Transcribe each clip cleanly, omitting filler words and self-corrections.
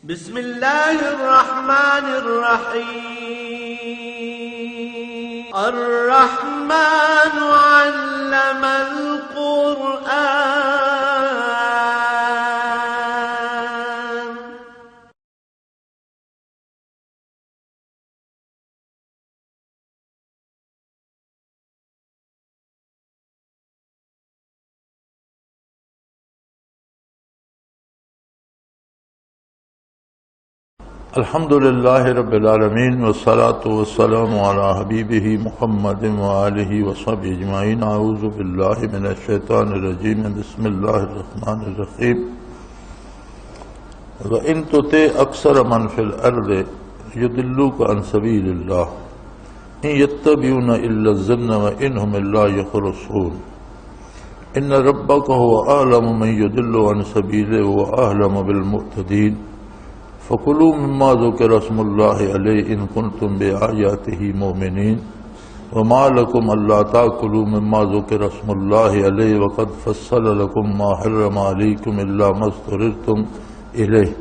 بسم اللہ الرحمن الرحیم الرحمن علم القرآن الحمد للہ رب العالمین والصلاة والسلام علی حبیبہ محمد وآلہ وصحبہ اجمعین. اعوذ باللہ من الشیطان الرجیم. بسم اللہ الرحمن الرحیم. وَإِن تُطِعْ أَكْثَرَ مَنْ فِي الْأَرْضِ يُضِلُّوكَ عَنْ سَبِيلِ اللَّهِ إِن يَتَّبِعُونَ إِلَّا الظَّنَّ وَإِنْ هُمْ إِلَّا يَخْرُصُونَ. إِنَّ رَبَّكَ هُوَ أَعْلَمُ مَن يُضِلُّ عَنْ سَبِيلِهِ وَأَعْلَمُ بِالْمُهْتَدِينَ. فَكُلُوا مِمَّا ذُكِرَ اسْمُ اللَّهِ عَلَيْهِ إِن كُنتُم بِآيَاتِهِ مُؤْمِنِينَ. وَمَا لَكُمْ أَلَّا تَأْكُلُوا مِمَّا ذُكِرَ اسْمُ اللَّهِ عَلَيْهِ وَقَدْ فَصَّلَ لَكُم مَّا حَرَّمَ عَلَيْكُمْ إِلَّا مَا اضْطُرِرْتُمْ إِلَيْهِ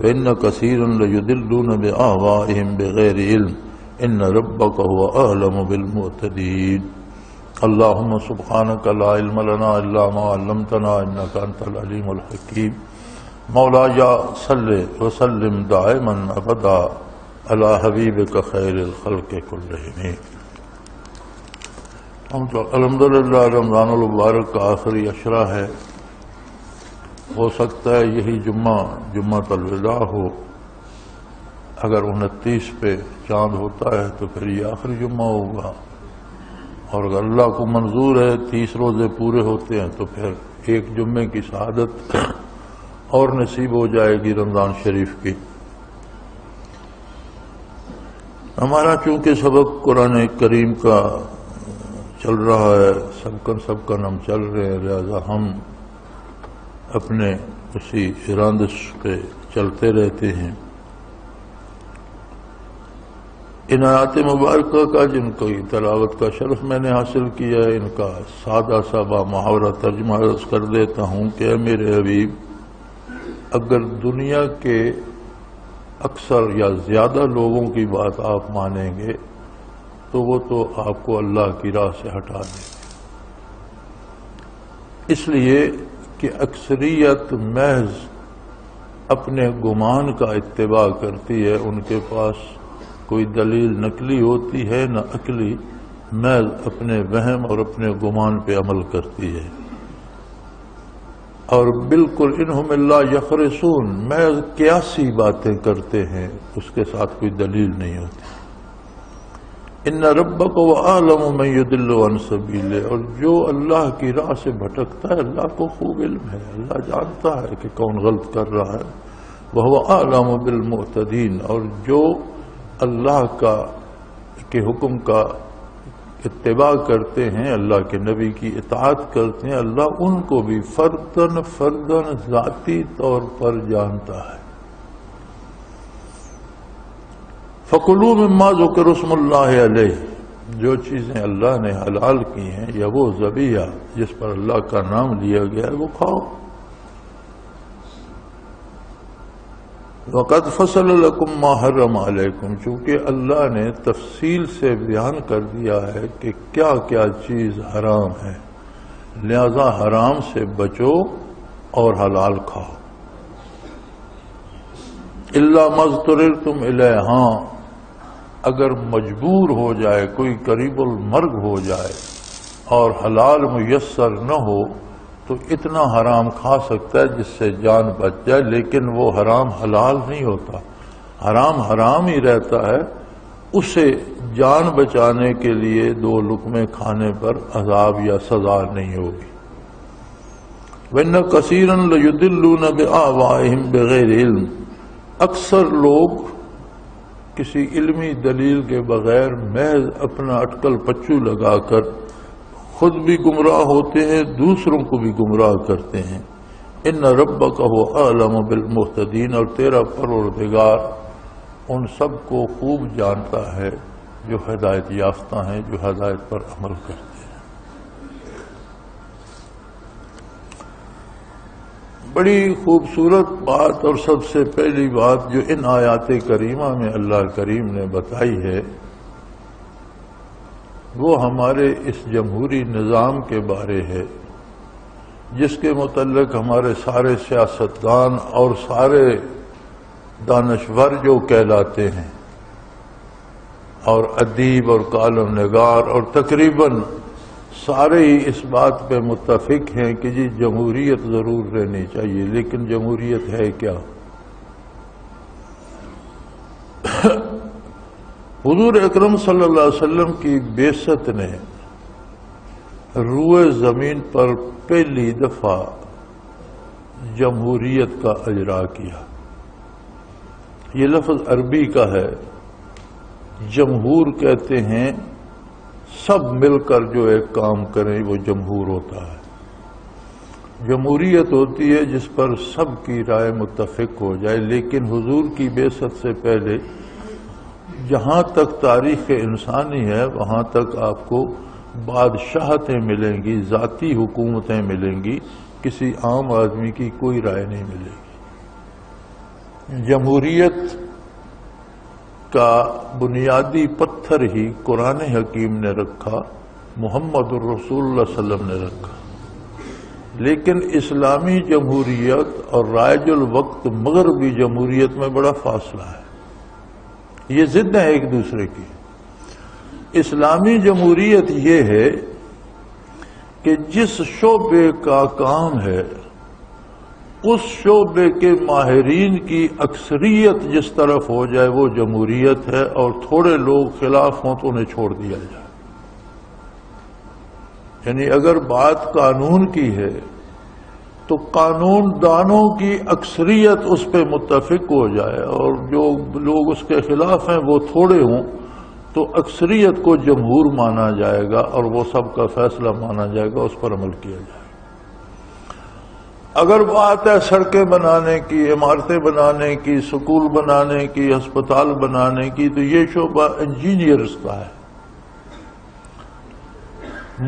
وَإِنَّ كَثِيرًا لَّيُضِلُّونَ بِأَهْوَائِهِمْ بِغَيْرِ عِلْمٍ إِنَّ رَبَّكَ هُوَ أَعْلَمُ بِالْمُعْتَدِينَ. اللهم سبحانك لا علم لنا إلا ما علمتنا إنك أنت العليم الحكيم. مولایا صلی وسلم دائما ابدا علی حبیبک خیر الخلق کلہم. ہم تو الحمدللہ رمضان المبارک کا آخری عشرہ ہے. ہو سکتا ہے یہی جمعہ الوداع ہو. اگر 29 پہ چاند ہوتا ہے تو پھر یہ آخری جمعہ ہوگا، اور اگر اللہ کو منظور ہے 30 روزے پورے ہوتے ہیں تو پھر ایک جمعے کی سعادت اور نصیب ہو جائے گی رمضان شریف کی. ہمارا چونکہ سبق قرآن کریم کا چل رہا ہے، سب کا ہم چل رہے ہیں، لہذا ہم اپنے اسی ارادش پہ چلتے رہتے ہیں. ان آیات مبارکہ کا جن کی تلاوت کا شرف میں نے حاصل کیا ہے، ان کا سادہ سا با محاورہ ترجمہ عرض کر دیتا ہوں کہ اے میرے حبیب، اگر دنیا کے اکثر یا زیادہ لوگوں کی بات آپ مانیں گے تو وہ تو آپ کو اللہ کی راہ سے ہٹا دیں گے. اس لیے کہ اکثریت محض اپنے گمان کا اتباع کرتی ہے، ان کے پاس کوئی دلیل نقلی ہوتی ہے نہ عقلی، محض اپنے وہم اور اپنے گمان پہ عمل کرتی ہے. اور بالکل انہم اللہ یخرصون، محض قیاسی باتیں کرتے ہیں، اس کے ساتھ کوئی دلیل نہیں ہوتی. ان ربک وعالم من یضل عن سبیلہ، اور جو اللہ کی راہ سے بھٹکتا ہے اللہ کو خوب علم ہے، اللہ جانتا ہے کہ کون غلط کر رہا ہے. وہو اعلم بالمعتدین، اور جو اللہ کے حکم کا اتباع کرتے ہیں، اللہ کے نبی کی اطاعت کرتے ہیں، اللہ ان کو بھی فردن ذاتی طور پر جانتا ہے. فَكُلُوا مِمَّا ذُكِرَ اسْمُ اللَّهِ عَلَيْهِ، جو چیزیں اللہ نے حلال کی ہیں یا وہ ذبیحہ جس پر اللہ کا نام لیا گیا ہے وہ کھاؤ. وَقَدْ فَصَلَ لَكُمْ مَا حَرَّمَ عَلَيْكُمْ، چونکہ اللہ نے تفصیل سے بیان کر دیا ہے کہ کیا کیا چیز حرام ہے، لہذا حرام سے بچو اور حلال کھاؤ. إِلَّا مَا اضْطُرِرْتُمْ إِلَيْهِ، ہاں اگر مجبور ہو جائے، کوئی قریب المرگ ہو جائے اور حلال میسر نہ ہو تو اتنا حرام کھا سکتا ہے جس سے جان بچ جائے، لیکن وہ حرام حلال نہیں ہوتا، حرام ہی رہتا ہے. اسے جان بچانے کے لیے 2 لقمے کھانے پر عذاب یا سزا نہیں ہوگی. وَإِنَّ كَثِيرًا لَّيُضِلُّونَ بِأَهْوَائِهِمْ بِغَيْرِ عِلْمٍ، اکثر لوگ کسی علمی دلیل کے بغیر محض اپنا اٹکل پچو لگا کر خود بھی گمراہ ہوتے ہیں، دوسروں کو بھی گمراہ کرتے ہیں. ان ربک هو اعلم بالمهتدین، اور تیرا پروردگار ان سب کو خوب جانتا ہے جو ہدایت یافتہ ہیں، جو ہدایت پر عمل کرتے ہیں. بڑی خوبصورت بات اور سب سے پہلی بات جو ان آیات کریمہ میں اللہ کریم نے بتائی ہے وہ ہمارے اس جمہوری نظام کے بارے ہے، جس کے متعلق ہمارے سارے سیاستدان اور سارے دانشور جو کہلاتے ہیں اور ادیب اور کالم نگار اور تقریباً سارے ہی اس بات پہ متفق ہیں کہ جی جمہوریت ضرور رہنی چاہیے، لیکن جمہوریت ہے کیا؟ حضور اکرم صلی اللہ علیہ وسلم کی بعثت نے روئے زمین پر پہلی دفعہ جمہوریت کا اجرا کیا۔ یہ لفظ عربی کا ہے، جمہور کہتے ہیں سب مل کر جو ایک کام کریں وہ جمہور ہوتا ہے۔ جمہوریت ہوتی ہے جس پر سب کی رائے متفق ہو جائے، لیکن حضور کی بعثت سے پہلے جہاں تک تاریخ انسانی ہے وہاں تک آپ کو بادشاہتیں ملیں گی، ذاتی حکومتیں ملیں گی، کسی عام آدمی کی کوئی رائے نہیں ملے گی۔ جمہوریت کا بنیادی پتھر ہی قرآن حکیم نے رکھا، محمد الرسول اللہ صلی اللہ علیہ وسلم نے رکھا، لیکن اسلامی جمہوریت اور رائج الوقت مغربی جمہوریت میں بڑا فاصلہ ہے، یہ ضد ہیں ایک دوسرے کی۔ اسلامی جمہوریت یہ ہے کہ جس شعبے کا کام ہے اس شعبے کے ماہرین کی اکثریت جس طرف ہو جائے وہ جمہوریت ہے، اور تھوڑے لوگ خلاف ہوں تو انہیں چھوڑ دیا جائے۔ یعنی اگر بات قانون کی ہے تو قانون دانوں کی اکثریت اس پہ متفق ہو جائے اور جو لوگ اس کے خلاف ہیں وہ تھوڑے ہوں تو اکثریت کو جمہور مانا جائے گا اور وہ سب کا فیصلہ مانا جائے گا، اس پر عمل کیا جائے گا۔ اگر بات ہے سڑکیں بنانے کی، عمارتیں بنانے کی، سکول بنانے کی، ہسپتال بنانے کی، تو یہ شعبہ انجینئرز کا ہے۔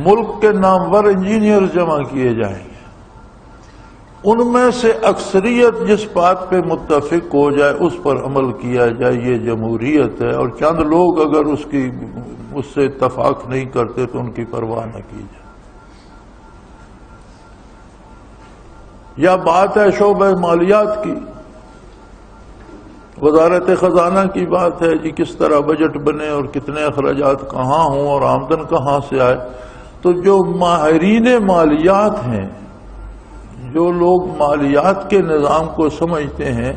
ملک کے نامور انجینئرز جمع کیے جائیں گے، ان میں سے اکثریت جس بات پہ متفق ہو جائے اس پر عمل کیا جائے، یہ جمہوریت ہے۔ اور چند لوگ اگر اس سے اتفاق نہیں کرتے تو ان کی پرواہ نہ کی جائے۔ یا بات ہے شعبہ مالیات کی، وزارت خزانہ کی بات ہے جی کس طرح بجٹ بنے اور کتنے اخراجات کہاں ہوں اور آمدن کہاں سے آئے، تو جو ماہرین مالیات ہیں، جو لوگ مالیات کے نظام کو سمجھتے ہیں،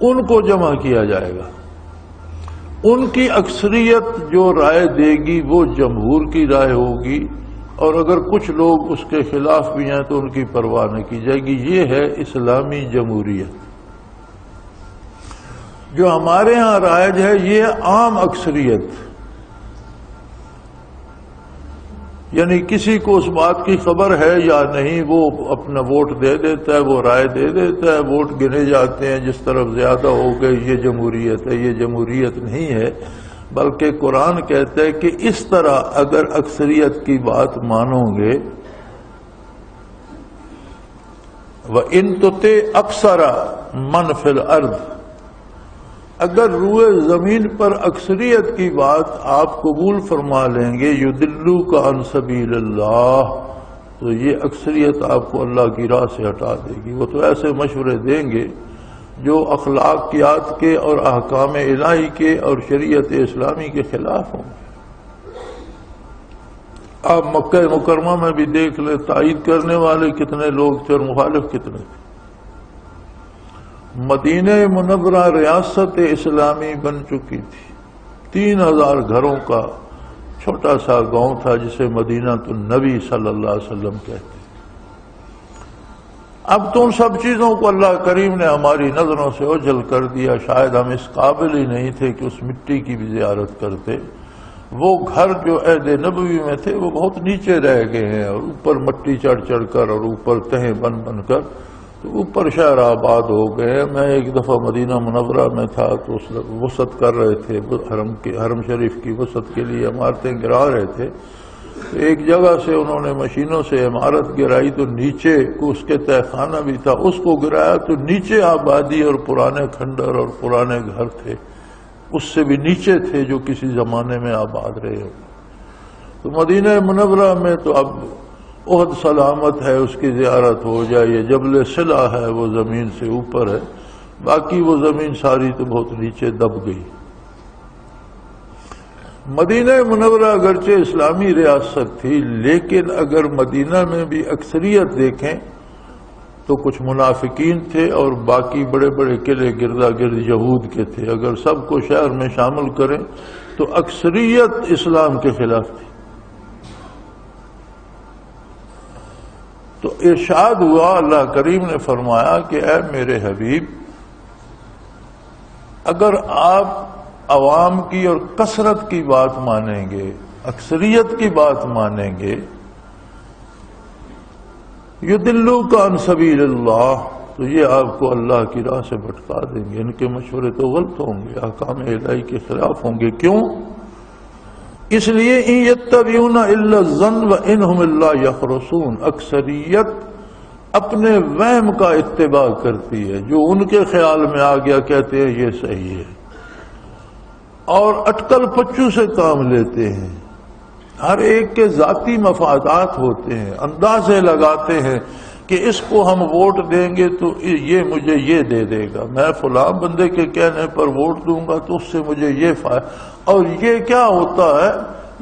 ان کو جمع کیا جائے گا۔ ان کی اکثریت جو رائے دے گی وہ جمہور کی رائے ہوگی، اور اگر کچھ لوگ اس کے خلاف بھی ہیں تو ان کی پرواہ نہ کی جائے گی۔ یہ ہے اسلامی جمہوریت۔ جو ہمارے ہاں رائج ہے یہ عام اکثریت، یعنی کسی کو اس بات کی خبر ہے یا نہیں وہ اپنا ووٹ دے دیتا ہے، وہ رائے دے دیتا ہے، ووٹ گنے جاتے ہیں، جس طرف زیادہ ہو گئے یہ جمہوریت ہے۔ یہ جمہوریت نہیں ہے، بلکہ قرآن کہتا ہے کہ اس طرح اگر اکثریت کی بات مانو گے، وَإِن تُطِعْ أَكْثَرَ مَنْ فِي الْأَرْضِ، اگر روئے زمین پر اکثریت کی بات آپ قبول فرما لیں گے، يُضِلُّوكَ عَنْ سَبِيلِ اللَّهِ، تو یہ اکثریت آپ کو اللہ کی راہ سے ہٹا دے گی۔ وہ تو ایسے مشورے دیں گے جو اخلاقیات کے اور احکام الہی کے اور شریعت اسلامی کے خلاف ہوں گے۔ آپ مکہ مکرمہ میں بھی دیکھ لیں، تائید کرنے والے کتنے لوگ تھے اور مخالف کتنے تھے۔ مدینہ منورہ ریاست اسلامی بن چکی تھی، 3000 گھروں کا چھوٹا سا گاؤں تھا جسے مدینہ النبی صلی اللہ علیہ وسلم کہتے۔ اب تو ان سب چیزوں کو اللہ کریم نے ہماری نظروں سے اوجھل کر دیا، شاید ہم اس قابل ہی نہیں تھے کہ اس مٹی کی بھی زیارت کرتے۔ وہ گھر جو عہد نبوی میں تھے وہ بہت نیچے رہ گئے ہیں، اور اوپر مٹی چڑھ چڑھ کر اور اوپر تہیں بن بن کر تو اوپر شہر آباد ہو گئے۔ میں ایک دفعہ مدینہ منورہ میں تھا تو اس وسعت کر رہے تھے، حرم شریف کی وسعت کے لیے عمارتیں گرا رہے تھے، ایک جگہ سے انہوں نے مشینوں سے عمارت گرائی تو نیچے اس کے تہ خانہ بھی تھا، اس کو گرایا تو نیچے آبادی اور پرانے کھنڈر اور پرانے گھر تھے، اس سے بھی نیچے تھے جو کسی زمانے میں آباد رہے۔ تو مدینہ منورہ میں تو اب احد سلامت ہے، اس کی زیارت ہو جائے، یہ جبل صلہ ہے وہ زمین سے اوپر ہے، باقی وہ زمین ساری تو بہت نیچے دب گئی۔ مدینہ منورہ اگرچہ اسلامی ریاست تھی، لیکن اگر مدینہ میں بھی اکثریت دیکھیں تو کچھ منافقین تھے اور باقی بڑے بڑے قلعے گردا گرد یہود کے تھے۔ اگر سب کو شہر میں شامل کریں تو اکثریت اسلام کے خلاف تھی۔ تو ارشاد ہوا، اللہ کریم نے فرمایا کہ اے میرے حبیب، اگر آپ عوام کی اور کثرت کی بات مانیں گے، اکثریت کی بات مانیں گے، یضلوک عن سبیل اللہ، تو یہ آپ کو اللہ کی راہ سے بھٹکا دیں گے۔ ان کے مشورے تو غلط ہوں گے، احکام الہی کے خلاف ہوں گے۔ کیوں؟ اس لیے ان یتبعون الا الظن وانہم الا یخرصون، اکثریت اپنے وہم کا اتباع کرتی ہے، جو ان کے خیال میں آ گیا کہتے ہیں یہ صحیح ہے، اور اٹکل پچو سے کام لیتے ہیں۔ ہر ایک کے ذاتی مفادات ہوتے ہیں، اندازے لگاتے ہیں کہ اس کو ہم ووٹ دیں گے تو یہ مجھے یہ دے دے گا، میں فلاں بندے کے کہنے پر ووٹ دوں گا تو اس سے مجھے یہ فائدہ، اور یہ کیا ہوتا ہے،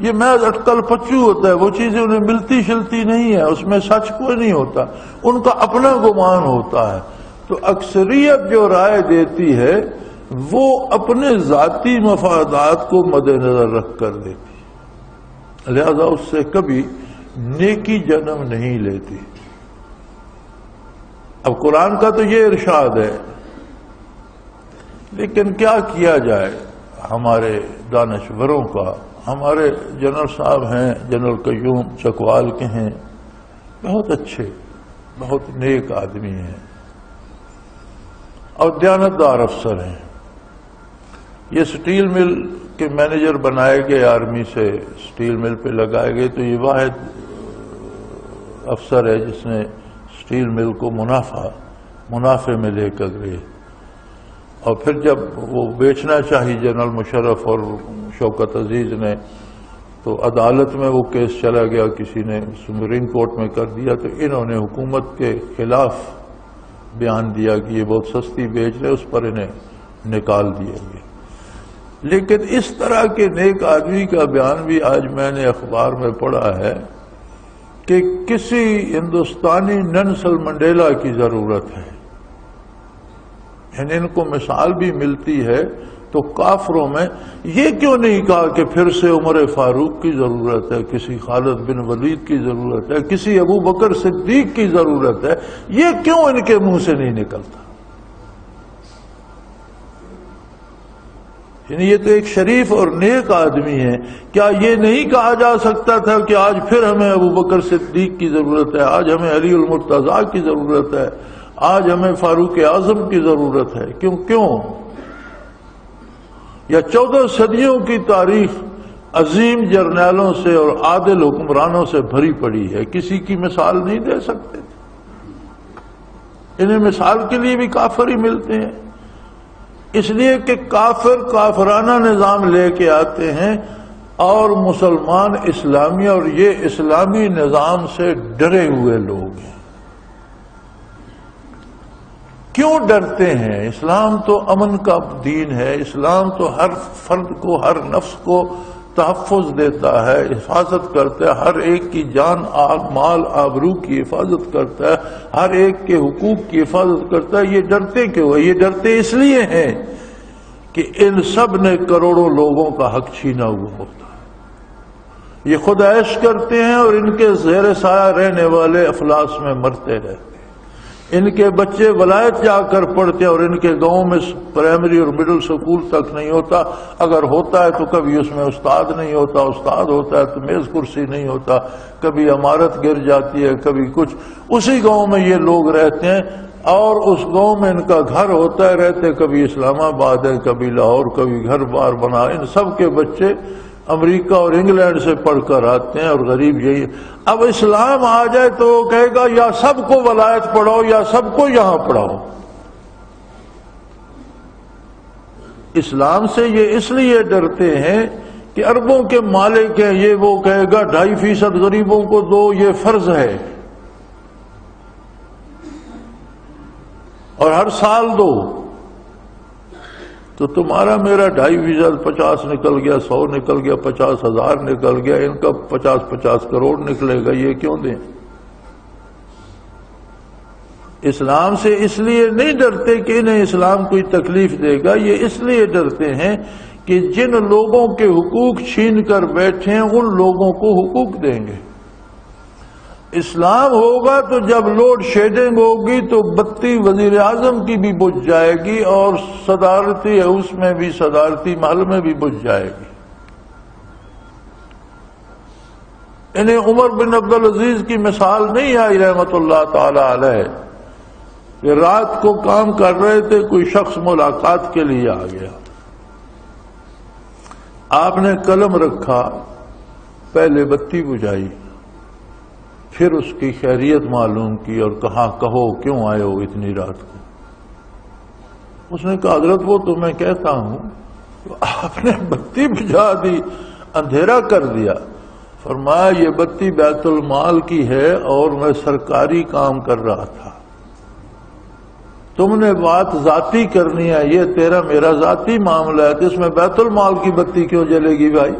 یہ محض اٹکل پچو ہوتا ہے، وہ چیزیں انہیں ملتی شلتی نہیں ہے، اس میں سچ کوئی نہیں ہوتا، ان کا اپنا گمان ہوتا ہے۔ تو اکثریت جو رائے دیتی ہے وہ اپنے ذاتی مفادات کو مد نظر رکھ کر دیتی، لہذا اس سے کبھی نیکی جنم نہیں لیتی۔ اب قرآن کا تو یہ ارشاد ہے، لیکن کیا کیا جائے ہمارے دانشوروں کا۔ ہمارے جنرل صاحب ہیں، جنرل قیوم چکوال کے ہیں، بہت اچھے، بہت نیک آدمی ہیں اور دیانتدار افسر ہیں۔ یہ سٹیل مل کے مینیجر بنائے گئے، آرمی سے سٹیل مل پہ لگائے گئے، تو یہ واحد افسر ہے جس نے سٹیل مل کو منافع میں لے کر گئے، اور پھر جب وہ بیچنا چاہی جنرل مشرف اور شوکت عزیز نے، تو عدالت میں وہ کیس چلا گیا، کسی نے سپریم کورٹ میں کر دیا، تو انہوں نے حکومت کے خلاف بیان دیا کہ یہ بہت سستی بیچ رہے، اس پر انہیں نکال دیا گیا۔ لیکن اس طرح کے نیک آدمی کا بیان بھی آج میں نے اخبار میں پڑھا ہے کہ کسی ہندوستانی نیلسن منڈیلا کی ضرورت ہے، یعنی ان کو مثال بھی ملتی ہے۔ تو کافروں میں یہ کیوں نہیں کہا کہ پھر سے عمر فاروق کی ضرورت ہے، کسی خالد بن ولید کی ضرورت ہے، کسی ابو بکر صدیق کی ضرورت ہے؟ یہ کیوں ان کے منہ سے نہیں نکلتا؟ یعنی یہ تو ایک شریف اور نیک آدمی ہے، کیا یہ نہیں کہا جا سکتا تھا کہ آج پھر ہمیں ابو بکر صدیق کی ضرورت ہے، آج ہمیں علی المرتضیٰ کی ضرورت ہے، آج ہمیں فاروق اعظم کی ضرورت ہے؟ کیوں؟ یا 14 صدیوں کی تاریخ عظیم جرنیلوں سے اور عادل حکمرانوں سے بھری پڑی ہے، کسی کی مثال نہیں دے سکتے تھے؟ انہیں مثال کے لیے بھی کافر ہی ملتے ہیں، اس لیے کہ کافر کافرانہ نظام لے کے آتے ہیں اور مسلمان اسلامی اور یہ اسلامی نظام سے ڈرے ہوئے لوگ ہیں۔ کیوں ڈرتے ہیں؟ اسلام تو امن کا دین ہے، اسلام تو ہر فرد کو، ہر نفس کو تحفظ دیتا ہے، حفاظت کرتا ہے، ہر ایک کی جان مال آبرو کی حفاظت کرتا ہے، ہر ایک کے حقوق کی حفاظت کرتا ہے۔ یہ ڈرتے کیوں ہیں؟ یہ ڈرتے اس لیے ہیں کہ ان سب نے کروڑوں لوگوں کا حق چھینا ہوا ہوتا ہے، یہ خود عیش کرتے ہیں اور ان کے زیر سایہ رہنے والے افلاس میں مرتے رہتے ہیں، ان کے بچے ولایت جا کر پڑھتے ہیں اور ان کے گاؤں میں پرائمری اور مڈل سکول تک نہیں ہوتا، اگر ہوتا ہے تو کبھی اس میں استاد نہیں ہوتا، استاد ہوتا ہے تو میز کرسی نہیں ہوتا، کبھی عمارت گر جاتی ہے، کبھی کچھ، اسی گاؤں میں یہ لوگ رہتے ہیں اور اس گاؤں میں ان کا گھر ہوتا ہے، رہتے کبھی اسلام آباد ہے، کبھی لاہور، کبھی گھر بار بنا، ان سب کے بچے امریکہ اور انگلینڈ سے پڑھ کر آتے ہیں، اور غریب یہی ہے۔ اب اسلام آ جائے تو وہ کہے گا یا سب کو ولایت پڑھاؤ یا سب کو یہاں پڑھاؤ۔ اسلام سے یہ اس لیے ڈرتے ہیں کہ اربوں کے مالک ہیں یہ، وہ کہے گا 2.5% غریبوں کو دو، یہ فرض ہے اور ہر سال دو، تو تمہارا میرا 2.5%، 50 نکل گیا، 100 نکل گیا، 50,000 نکل گیا، ان کا 50 کروڑ نکلے گا، یہ کیوں دیں؟ اسلام سے اس لیے نہیں ڈرتے کہ انہیں اسلام کوئی تکلیف دے گا، یہ اس لیے ڈرتے ہیں کہ جن لوگوں کے حقوق چھین کر بیٹھے ہیں ان لوگوں کو حقوق دیں گے۔ اسلام ہوگا تو جب لوڈ شیڈنگ ہوگی تو بتی وزیر اعظم کی بھی بجھ جائے گی اور صدارتی ہاؤس میں بھی، صدارتی محل میں بھی بجھ جائے گی۔ انہیں عمر بن عبدالعزیز کی مثال نہیں آئی رحمت اللہ تعالی علیہ کہ رات کو کام کر رہے تھے، کوئی شخص ملاقات کے لیے آ گیا، آپ نے قلم رکھا، پہلے بتی بجھائی، پھر اس کی خیریت معلوم کی اور کہا کہو کیوں آئے ہو اتنی رات کو؟ اس نے کہا حضرت وہ تو میں کہتا ہوں، تو آپ نے بتی بجھا دی، اندھیرا کر دیا۔ فرمایا یہ بتی بیت المال کی ہے اور میں سرکاری کام کر رہا تھا، تم نے بات ذاتی کرنی ہے، یہ تیرا میرا ذاتی معاملہ ہے، تو اس میں بیت المال کی بتی کیوں جلے گی بھائی؟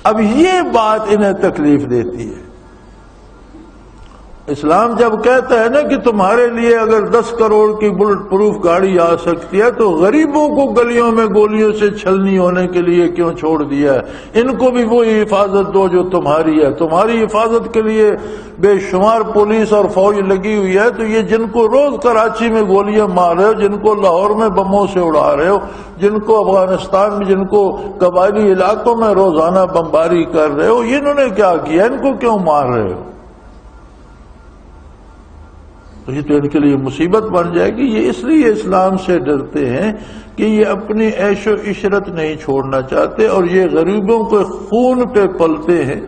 اب یہ بات انہیں تکلیف دیتی ہے۔ اسلام جب کہتا ہے نا کہ تمہارے لیے اگر 10 کروڑ کی بلٹ پروف گاڑی آ سکتی ہے تو غریبوں کو گلیوں میں گولیوں سے چھلنی ہونے کے لیے کیوں چھوڑ دیا ہے؟ ان کو بھی وہی حفاظت دو جو تمہاری ہے۔ تمہاری حفاظت کے لیے بے شمار پولیس اور فوج لگی ہوئی ہے، تو یہ جن کو روز کراچی میں گولیاں مار رہے ہو، جن کو لاہور میں بموں سے اڑا رہے ہو، جن کو افغانستان میں، جن کو قبائلی علاقوں میں روزانہ بمباری کر رہے ہو، یہ انہوں نے کیا کیا؟ ان کو کیوں مار رہے ہو؟ تو یہ تو ان کے لیے مصیبت بن جائے گی۔ یہ اس لیے اسلام سے ڈرتے ہیں کہ یہ اپنی عیش و عشرت نہیں چھوڑنا چاہتے، اور یہ غریبوں کے خون پہ پلتے ہیں،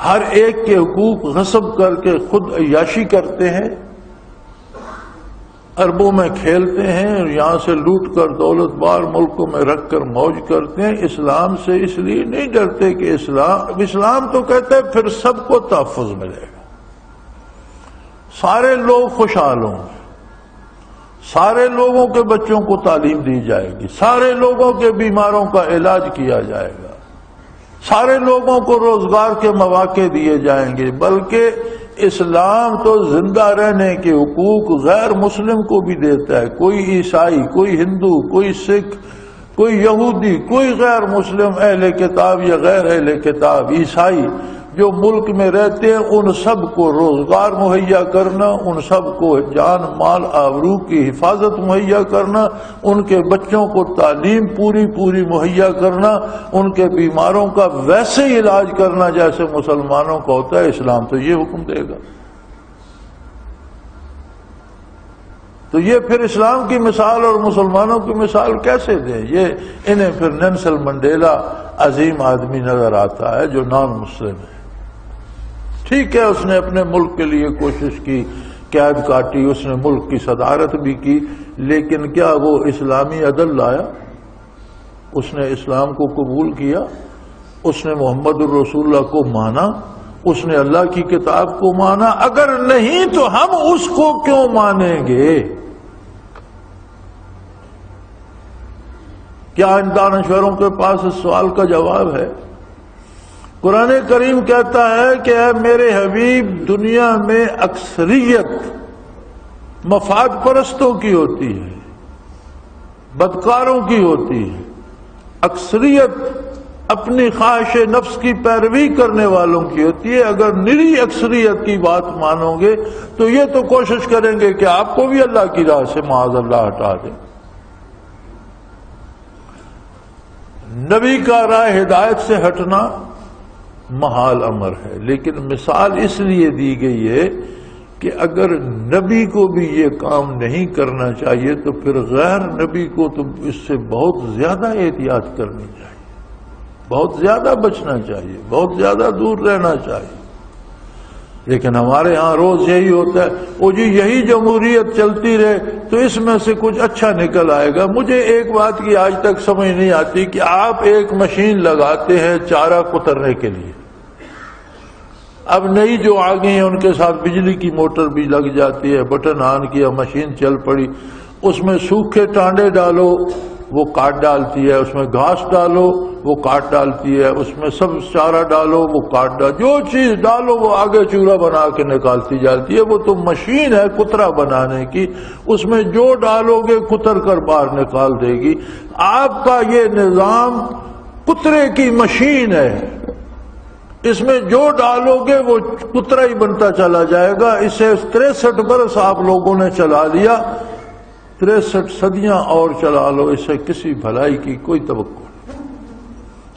ہر ایک کے حقوق غصب کر کے خود عیاشی کرتے ہیں، اربوں میں کھیلتے ہیں اور یہاں سے لوٹ کر دولت بار ملکوں میں رکھ کر موج کرتے ہیں۔ اسلام سے اس لیے نہیں ڈرتے کہ اسلام تو کہتا ہے پھر سب کو تحفظ ملے گا، سارے لوگ خوشحال ہوں گے، سارے لوگوں کے بچوں کو تعلیم دی جائے گی، سارے لوگوں کے بیماروں کا علاج کیا جائے گا، سارے لوگوں کو روزگار کے مواقع دیے جائیں گے۔ بلکہ اسلام تو زندہ رہنے کے حقوق غیر مسلم کو بھی دیتا ہے۔ کوئی عیسائی، کوئی ہندو، کوئی سکھ، کوئی یہودی، کوئی غیر مسلم، اہل کتاب یا غیر اہل کتاب، عیسائی جو ملک میں رہتے ہیں، ان سب کو روزگار مہیا کرنا، ان سب کو جان مال آبرو کی حفاظت مہیا کرنا، ان کے بچوں کو تعلیم پوری مہیا کرنا، ان کے بیماروں کا ویسے ہی علاج کرنا جیسے مسلمانوں کا ہوتا ہے۔ اسلام تو یہ حکم دے گا۔ تو یہ پھر اسلام کی مثال اور مسلمانوں کی مثال کیسے دیں؟ یہ انہیں پھر نیلسن منڈیلا عظیم آدمی نظر آتا ہے جو نان مسلم ہے۔ ٹھیک ہے، اس نے اپنے ملک کے لیے کوشش کی، قید کاٹی، اس نے ملک کی صدارت بھی کی، لیکن کیا وہ اسلامی عدل لایا؟ اس نے اسلام کو قبول کیا، اس نے محمد الرسول اللہ کو مانا، اس نے اللہ کی کتاب کو مانا؟ اگر نہیں تو ہم اس کو کیوں مانیں گے؟ کیا ان دانشوروں کے پاس اس سوال کا جواب ہے؟ قرآن کریم کہتا ہے کہ اے میرے حبیب، دنیا میں اکثریت مفاد پرستوں کی ہوتی ہے، بدکاروں کی ہوتی ہے، اکثریت اپنی خواہش نفس کی پیروی کرنے والوں کی ہوتی ہے۔ اگر نری اکثریت کی بات مانو گے تو یہ تو کوشش کریں گے کہ آپ کو بھی اللہ کی راہ سے معاذ اللہ ہٹا دیں۔ نبی کا راہ ہدایت سے ہٹنا محال امر ہے، لیکن مثال اس لیے دی گئی ہے کہ اگر نبی کو بھی یہ کام نہیں کرنا چاہیے تو پھر غیر نبی کو تو اس سے بہت زیادہ احتیاط کرنی چاہیے، بہت زیادہ بچنا چاہیے، بہت زیادہ دور رہنا چاہیے۔ لیکن ہمارے ہاں روز یہی ہوتا ہے، وہ جی یہی جمہوریت چلتی رہے تو اس میں سے کچھ اچھا نکل آئے گا۔ مجھے ایک بات کی آج تک سمجھ نہیں آتی کہ آپ ایک مشین لگاتے ہیں چارہ کترنے کے لیے، اب نئی جو آ گئی ہیں ان کے ساتھ بجلی کی موٹر بھی لگ جاتی ہے، بٹن آن کیا مشین چل پڑی، اس میں سوکھے ٹانڈے ڈالو وہ کاٹ ڈالتی ہے، اس میں گھاس ڈالو وہ کاٹ ڈالتی ہے، اس میں سب چارہ ڈالو وہ کاٹ ڈال، جو چیز ڈالو وہ آگے چورا بنا کے نکالتی جاتی ہے۔ وہ تو مشین ہے کترا بنانے کی، اس میں جو ڈالو گے کتر کر باہر نکال دے گی۔ آپ کا یہ نظام کترے کی مشین ہے، اس میں جو ڈالو گے وہ کترا ہی بنتا چلا جائے گا۔ اسے 63 برس آپ لوگوں نے چلا لیا، 63 صدیاں اور چلا لو، اس سے کسی بھلائی کی کوئی توقع نہیں،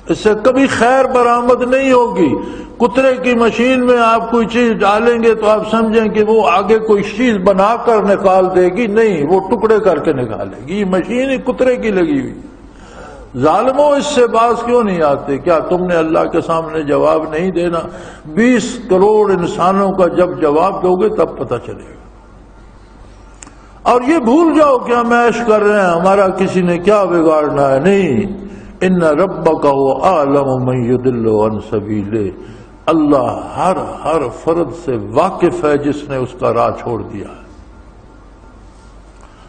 اس سے کبھی خیر برآمد نہیں ہوگی۔ کترے کی مشین میں آپ کوئی چیز ڈالیں گے تو آپ سمجھیں کہ وہ آگے کوئی چیز بنا کر نکال دے گی، نہیں، وہ ٹکڑے کر کے نکالے گی۔ یہ مشین ہی کترے کی لگی ہوئی۔ ظالموں اس سے باز کیوں نہیں آتے؟ کیا تم نے اللہ کے سامنے جواب نہیں دینا؟ 20 کروڑ انسانوں کا جب جواب دو گے تب پتہ چلے گا۔ اور یہ بھول جاؤ کہ ہم عیش کر رہے ہیں، ہمارا کسی نے کیا بگاڑنا ہے، نہیں۔ ان ربک هو اعلم من یضل عن سبیلہ، اللہ ہر فرد سے واقف ہے جس نے اس کا راہ چھوڑ دیا ہے۔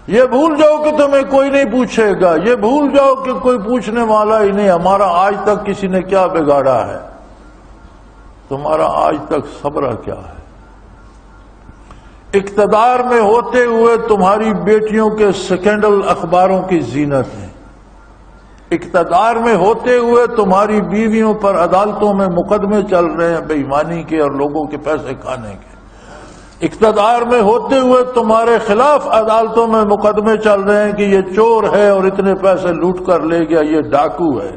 یہ بھول جاؤ کہ تمہیں کوئی نہیں پوچھے گا، یہ بھول جاؤ کہ کوئی پوچھنے والا ہی نہیں، ہمارا آج تک کسی نے کیا بگاڑا ہے، تمہارا آج تک صبر کیا ہے۔ اقتدار میں ہوتے ہوئے تمہاری بیٹیوں کے سکینڈل اخباروں کی زینت ہے، اقتدار میں ہوتے ہوئے تمہاری بیویوں پر عدالتوں میں مقدمے چل رہے ہیں بے ایمانی کے اور لوگوں کے پیسے کھانے کے، اقتدار میں ہوتے ہوئے تمہارے خلاف عدالتوں میں مقدمے چل رہے ہیں کہ یہ چور ہے اور اتنے پیسے لوٹ کر لے گیا، یہ ڈاکو ہے۔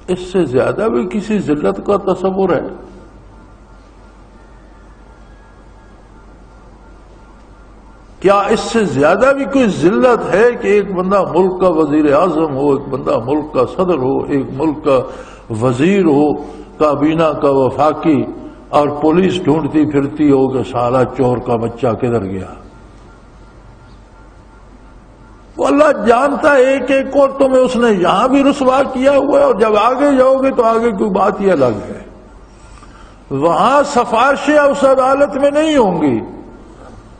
اس سے زیادہ بھی کسی ذلت کا تصور ہے؟ کیا اس سے زیادہ بھی کوئی ذلت ہے کہ ایک بندہ ملک کا وزیر اعظم ہو، ایک بندہ ملک کا صدر ہو، ایک ملک کا وزیر ہو، کابینہ کا وفاقی، اور پولیس ڈھونڈتی پھرتی ہو کہ سالہ چور کا بچہ کدھر گیا؟ وہ اللہ جانتا ہے ایک ایک کو، تمہیں اس نے یہاں بھی رسوا کیا ہوا ہے، اور جب آگے جاؤ گے تو آگے کوئی بات ہی الگ ہے۔ وہاں سفارشیں اس عدالت میں نہیں ہوں گی،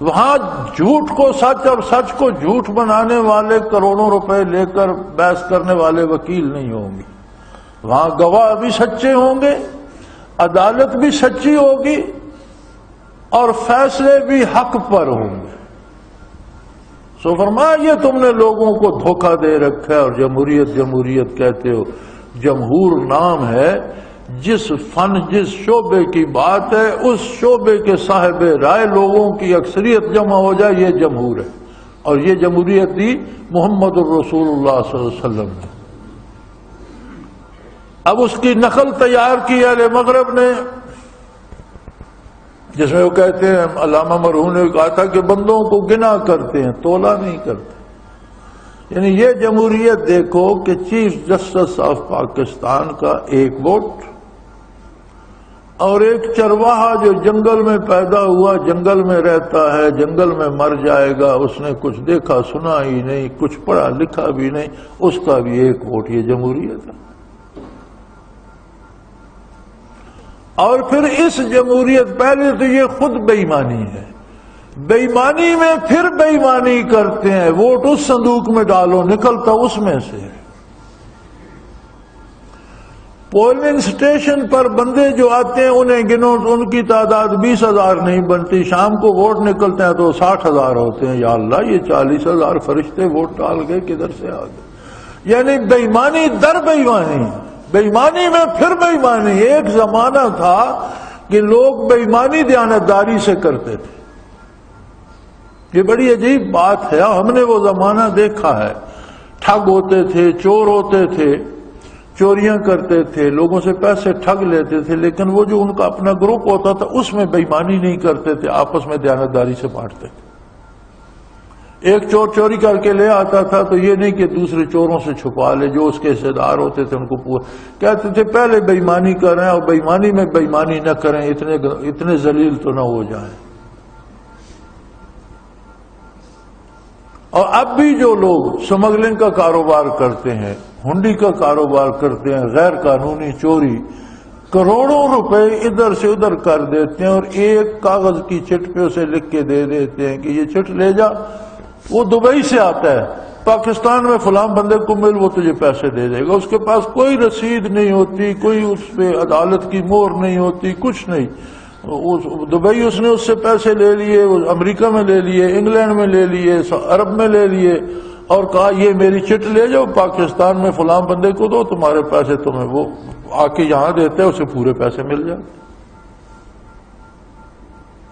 وہاں جھوٹ کو سچ اور سچ کو جھوٹ بنانے والے کروڑوں روپے لے کر بحث کرنے والے وکیل نہیں ہوں گے، وہاں گواہ بھی سچے ہوں گے، عدالت بھی سچی ہوگی، اور فیصلے بھی حق پر ہوں گے۔ سو فرمایا یہ تم نے لوگوں کو دھوکہ دے رکھا ہے، اور جمہوریت جمہوریت کہتے ہو۔ جمہور نام ہے جس جس شعبے کی بات ہے اس شعبے کے صاحب رائے لوگوں کی اکثریت جمع ہو جائے، یہ جمہور ہے، اور یہ جمہوریت دی محمد الرسول اللہ صلی اللہ علیہ وسلم نے۔ اب اس کی نقل تیار کی اہل مغرب نے، جس میں وہ کہتے ہیں، علامہ مرحوم نے کہا تھا کہ بندوں کو گنا کرتے ہیں، تولا نہیں کرتے۔ یعنی یہ جمہوریت دیکھو کہ چیف جسٹس آف پاکستان کا ایک ووٹ، اور ایک چرواہا جو جنگل میں پیدا ہوا، جنگل میں رہتا ہے، جنگل میں مر جائے گا، اس نے کچھ دیکھا سنا ہی نہیں، کچھ پڑھا لکھا بھی نہیں، اس کا بھی ایک ووٹ۔ یہ جمہوریت ہے۔ اور پھر اس جمہوریت، پہلے تو یہ خود بے ایمانی ہے، بے ایمانی میں پھر بے ایمانی کرتے ہیں، ووٹ اس صندوق میں ڈالو، نکلتا اس میں سے۔ پولنگ سٹیشن پر بندے جو آتے ہیں انہیں گنو، ان کی تعداد 20,000 نہیں بنتی، شام کو ووٹ نکلتے ہیں تو 60,000 ہوتے ہیں۔ یا اللہ، یہ 40,000 فرشتے ووٹ ڈال گئے، کدھر سے آ گئے؟ یعنی بے ایمانی در بے ایمانی، بے ایمانی میں پھر بے ایمانی۔ ایک زمانہ تھا کہ لوگ بے ایمانی دیانتداری سے کرتے تھے، یہ بڑی عجیب بات ہے، ہم نے وہ زمانہ دیکھا ہے۔ ٹھگ ہوتے تھے، چور ہوتے تھے، چوریاں کرتے تھے، لوگوں سے پیسے ٹھگ لیتے تھے، لیکن وہ جو ان کا اپنا گروپ ہوتا تھا اس میں بے ایمانی نہیں کرتے تھے، آپس میں دیانتداری سے بانٹتے تھے۔ ایک چور چوری کر کے لے آتا تھا تو یہ نہیں کہ دوسرے چوروں سے چھپا لے، جو اس کے حصے دار ہوتے تھے ان کو پورا کہتے تھے پہلے بے ایمانی کریں اور بے ایمانی میں بے ایمانی نہ کریں، اتنے ذلیل تو نہ ہو جائیں۔ اور اب بھی جو لوگ سمگلنگ کا کاروبار کرتے ہیں، ہنڈی کا کاروبار کرتے ہیں، غیر قانونی چوری، کروڑوں روپے ادھر سے ادھر کر دیتے ہیں اور ایک کاغذ کی چٹ پہ اسے لکھ کے دے دیتے ہیں کہ یہ چٹ لے جا، وہ دبئی سے آتا ہے، پاکستان میں فلاں بندے کو مل، وہ تجھے پیسے دے دے گا، اس کے پاس کوئی رسید نہیں ہوتی، کوئی اس پہ عدالت کی مہر نہیں ہوتی، کچھ نہیں۔ دبئی اس نے اس سے پیسے لے لیے، امریکہ میں لے لیے، انگلینڈ میں لے لیے، عرب میں لے لیے، اور کہا یہ میری چٹ لے جاؤ پاکستان میں فلاں بندے کو دو، تمہارے پیسے تمہیں وہ آ کے یہاں دیتے ہیں، اسے پورے پیسے مل جاتے۔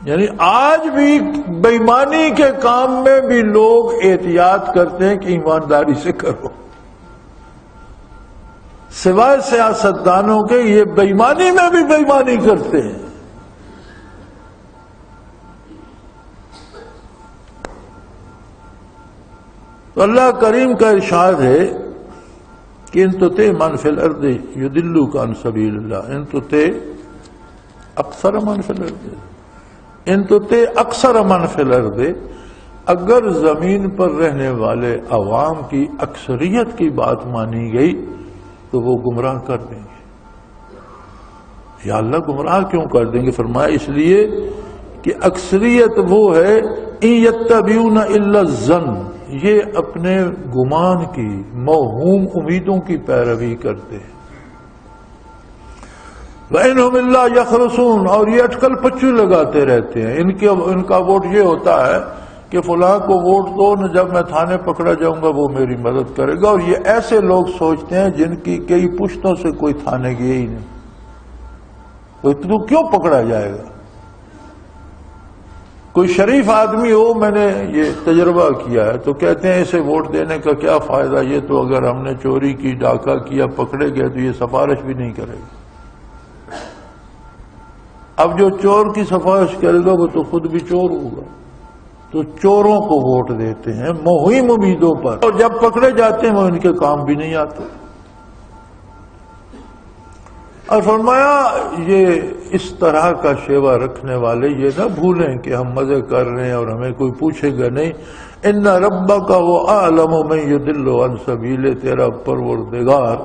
یعنی آج بھی بے ایمانی کے کام میں بھی لوگ احتیاط کرتے ہیں کہ ایمانداری سے کرو، سوائے سیاستدانوں کے یہ بے ایمانی میں بھی بے ایمانی کرتے ہیں۔ تو اللہ کریم کا ارشاد ہے کہ ان تطع من فی الارض یضلوک عن سبیل اللہ، ان تطع اکثر من فی الارض، ان تطع اکثر من فی الارض، اگر زمین پر رہنے والے عوام کی اکثریت کی بات مانی گئی تو وہ گمراہ کر دیں گے۔ یا اللہ گمراہ کیوں کر دیں گے؟ فرمایا اس لیے کہ اکثریت وہ ہے ان یتبعون الا الظن، یہ اپنے گمان کی موہوم امیدوں کی پیروی کرتے ہیں۔ وَإِنْهُمْ إِلَّا يَخْرُصُونَ، اور یہ اٹکل پچو لگاتے رہتے ہیں۔ ان کا ووٹ یہ ہوتا ہے کہ فلاں کو ووٹ دو نہ، جب میں تھانے پکڑا جاؤں گا وہ میری مدد کرے گا، اور یہ ایسے لوگ سوچتے ہیں جن کی کئی پشتوں سے کوئی تھانے گئے ہی نہیں، تو کیوں پکڑا جائے گا؟ کوئی شریف آدمی ہو، میں نے یہ تجربہ کیا ہے، تو کہتے ہیں اسے ووٹ دینے کا کیا فائدہ، یہ تو اگر ہم نے چوری کی، ڈاکہ کیا، پکڑے گئے تو یہ سفارش بھی نہیں کرے گا۔ اب جو چور کی سفارش کرے گا وہ تو خود بھی چور ہوگا۔ تو چوروں کو ووٹ دیتے ہیں موہم امیدوں پر، اور جب پکڑے جاتے ہیں وہ ان کے کام بھی نہیں آتے۔ اور فرمایا یہ اس طرح کا شیوا رکھنے والے یہ نہ بھولیں کہ ہم مزے کر رہے ہیں اور ہمیں کوئی پوچھے گا نہیں۔ ان ربک وہ اعلم من یضل عن سبیلہ، تیرا پروردگار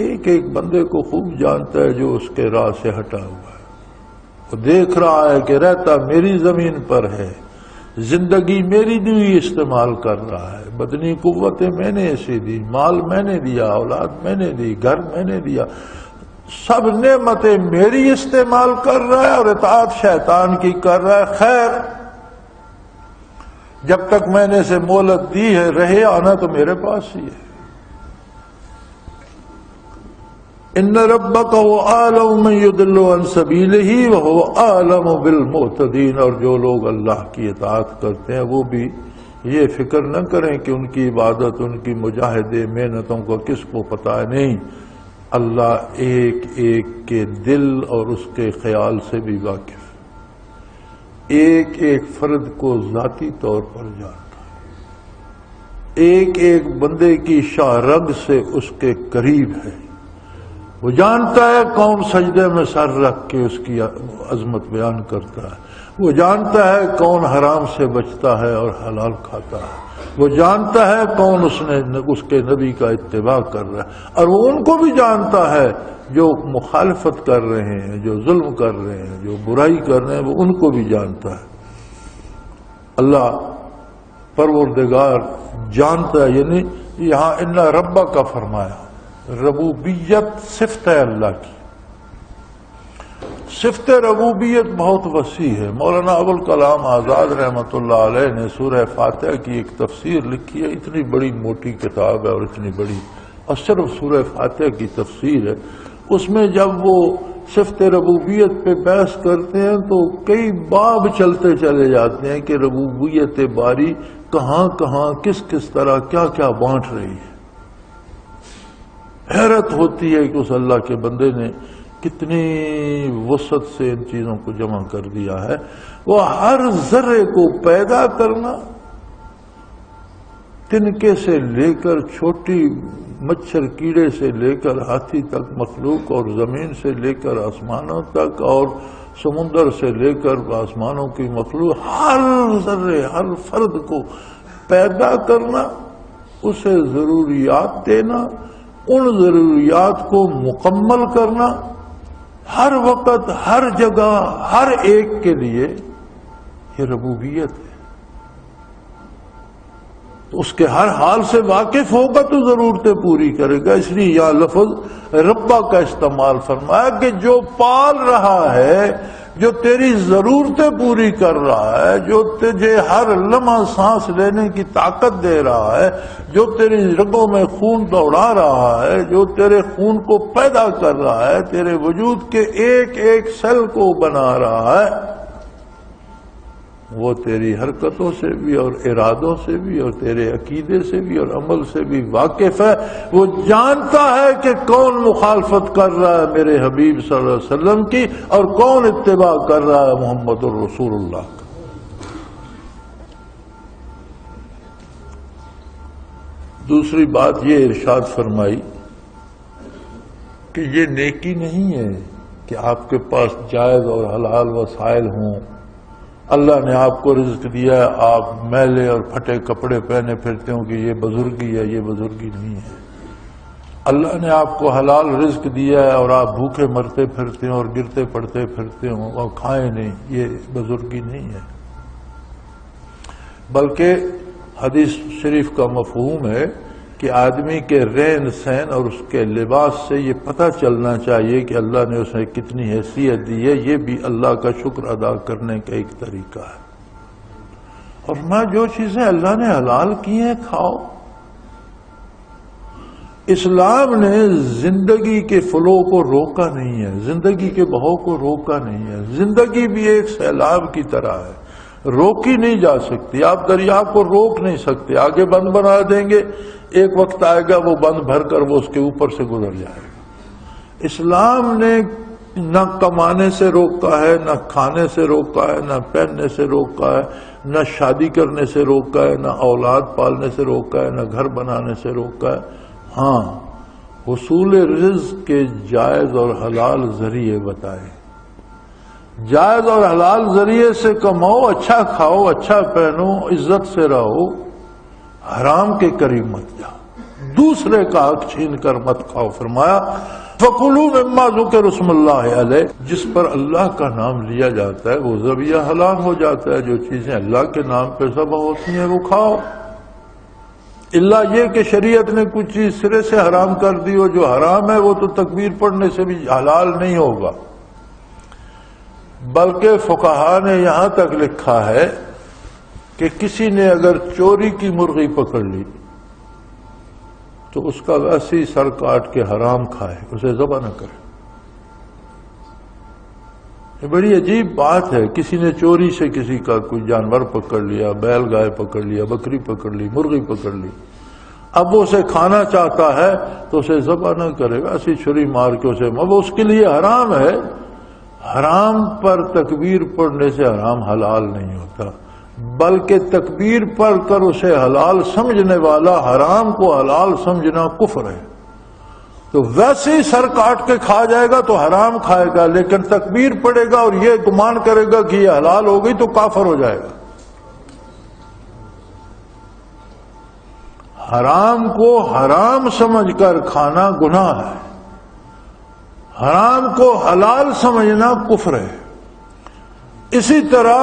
ایک ایک بندے کو خوب جانتا ہے جو اس کے راہ سے ہٹا ہوا ہے۔ وہ دیکھ رہا ہے کہ رہتا میری زمین پر ہے، زندگی میری دی استعمال کر رہا ہے، بدنی قوتیں میں نے اسے دی، مال میں نے دیا، اولاد میں نے دی، گھر میں نے دیا، سب نعمتیں میری استعمال کر رہا ہے اور اطاعت شیطان کی کر رہا ہے۔ خیر، جب تک میں نے اسے مہلت دی ہے، رہے آنا تو میرے پاس ہی ہے۔ ان ربک هو اعلم من یضل عن سبیلہ وهو اعلم بالمعتدین، اور جو لوگ اللہ کی اطاعت کرتے ہیں وہ بھی یہ فکر نہ کریں کہ ان کی عبادت، ان کی مجاہدے، محنتوں کو کس کو پتہ نہیں، اللہ ایک ایک کے دل اور اس کے خیال سے بھی واقف، ایک ایک فرد کو ذاتی طور پر جانتا ہے، ایک ایک بندے کی شاہ رگ سے اس کے قریب ہے۔ وہ جانتا ہے کون سجدے میں سر رکھ کے اس کی عظمت بیان کرتا ہے، وہ جانتا ہے کون حرام سے بچتا ہے اور حلال کھاتا ہے، وہ جانتا ہے کون اس کے نبی کا اتباع کر رہا ہے، اور وہ ان کو بھی جانتا ہے جو مخالفت کر رہے ہیں، جو ظلم کر رہے ہیں، جو برائی کر رہے ہیں، وہ ان کو بھی جانتا ہے۔ اللہ پروردگار جانتا ہے، یعنی یہاں ان ربک کا فرمایا، ربوبیت صفت ہے اللہ کی۔ صفت ربوبیت بہت وسیع ہے۔ مولانا ابوالکلام آزاد رحمۃ اللہ علیہ نے سورہ فاتحہ کی ایک تفسیر لکھی ہے، اتنی بڑی موٹی کتاب ہے اور اتنی بڑی، اور صرف سورہ فاتحہ کی تفسیر ہے۔ اس میں جب وہ صفت ربوبیت پہ بحث کرتے ہیں تو کئی باب چلتے چلے جاتے ہیں کہ ربوبیت باری کہاں کہاں، کس کس طرح، کیا کیا بانٹ رہی ہے۔ حیرت ہوتی ہے کہ اس اللہ کے بندے نے کتنی وسعت سے ان چیزوں کو جمع کر دیا ہے. وہ ہر ذرے کو پیدا کرنا، تنکے سے لے کر چھوٹی مچھر کیڑے سے لے کر ہاتھی تک مخلوق، اور زمین سے لے کر آسمانوں تک، اور سمندر سے لے کر آسمانوں کی مخلوق، ہر ذرے ہر فرد کو پیدا کرنا، اسے ضروریات دینا، ان ضروریات کو مکمل کرنا، ہر وقت ہر جگہ ہر ایک کے لیے، یہ ربوبیت ہے. تو اس کے ہر حال سے واقف ہوگا تو ضرورتیں پوری کرے گا. اس لیے یہ لفظ ربا کا استعمال فرمایا کہ جو پال رہا ہے، جو تیری ضرورتیں پوری کر رہا ہے، جو تجھے ہر لمحہ سانس لینے کی طاقت دے رہا ہے، جو تیری رگوں میں خون دوڑا رہا ہے، جو تیرے خون کو پیدا کر رہا ہے، تیرے وجود کے ایک ایک سیل کو بنا رہا ہے، وہ تیری حرکتوں سے بھی اور ارادوں سے بھی اور تیرے عقیدے سے بھی اور عمل سے بھی واقف ہے. وہ جانتا ہے کہ کون مخالفت کر رہا ہے میرے حبیب صلی اللہ علیہ وسلم کی، اور کون اتباع کر رہا ہے محمد الرسول اللہ کا. دوسری بات یہ ارشاد فرمائی کہ یہ نیکی نہیں ہے کہ آپ کے پاس جائز اور حلال وسائل ہوں. اللہ نے آپ کو رزق دیا ہے، آپ میلے اور پھٹے کپڑے پہنے پھرتے ہوں کہ یہ بزرگی ہے. یہ بزرگی نہیں ہے. اللہ نے آپ کو حلال رزق دیا ہے اور آپ بھوکے مرتے پھرتے ہوں اور گرتے پڑتے پھرتے ہوں اور کھائیں نہیں. یہ بزرگی نہیں ہے. بلکہ حدیث شریف کا مفہوم ہے کہ آدمی کے رہن سہن اور اس کے لباس سے یہ پتہ چلنا چاہیے کہ اللہ نے اسے کتنی حیثیت دی ہے. یہ بھی اللہ کا شکر ادا کرنے کا ایک طریقہ ہے. اور میں جو چیزیں اللہ نے حلال کی ہیں کھاؤ. اسلام نے زندگی کے فلو کو روکا نہیں ہے، زندگی کے بہاؤ کو روکا نہیں ہے. زندگی بھی ایک سیلاب کی طرح ہے، روکی نہیں جا سکتی. آپ دریا کو روک نہیں سکتے. آگے بند بنا دیں گے، ایک وقت آئے گا وہ بند بھر کر وہ اس کے اوپر سے گزر جائے گا. اسلام نے نہ کمانے سے روکا ہے، نہ کھانے سے روکا ہے، نہ پہننے سے روکا ہے، نہ شادی کرنے سے روکا ہے، نہ اولاد پالنے سے روکا ہے، نہ گھر بنانے سے روکا ہے. ہاں، حصول رزق کے جائز اور حلال ذریعے بتائے. جائز اور حلال ذریعے سے کماؤ، اچھا کھاؤ، اچھا پہنو، عزت سے رہو، حرام کے قریب مت جاؤ، دوسرے کا حق چھین کر مت کھاؤ. فرمایا فَكُلُوا مِمَّا ذُكِرَ اسْمُ اللَّهِ عَلَيْهِ، جس پر اللہ کا نام لیا جاتا ہے وہ ذبیحہ حلال ہو جاتا ہے. جو چیزیں اللہ کے نام پہ ذبح ہوتی ہیں وہ کھاؤ. اللہ یہ کہ شریعت نے کچھ چیز سرے سے حرام کر دی ہو، جو حرام ہے وہ تو تکبیر پڑھنے سے بھی حلال نہیں ہوگا. بلکہ فقہا نے یہاں تک لکھا ہے کہ کسی نے اگر چوری کی مرغی پکڑ لی تو اس کا ویسے ہی سر کاٹ کے حرام کھائے، اسے ذبح نہ کرے. یہ بڑی عجیب بات ہے. کسی نے چوری سے کسی کا کوئی جانور پکڑ لیا، بیل گائے پکڑ لیا، بکری پکڑ لی، مرغی پکڑ لی، اب وہ اسے کھانا چاہتا ہے تو اسے ذبح نہ کرے گا، ایسی چھری مار کے اسے، اب اس کے لیے حرام ہے. حرام پر تکبیر پڑھنے سے حرام حلال نہیں ہوتا، بلکہ تکبیر پڑھ کر اسے حلال سمجھنے والا حرام کو حلال سمجھنا کفر ہے. تو ویسے ہی سر کاٹ کے کھا جائے گا تو حرام کھائے گا، لیکن تکبیر پڑھے گا اور یہ گمان کرے گا کہ یہ حلال ہو گئی تو کافر ہو جائے گا. حرام کو حرام سمجھ کر کھانا گناہ ہے، حرام کو حلال سمجھنا کفر ہے. اسی طرح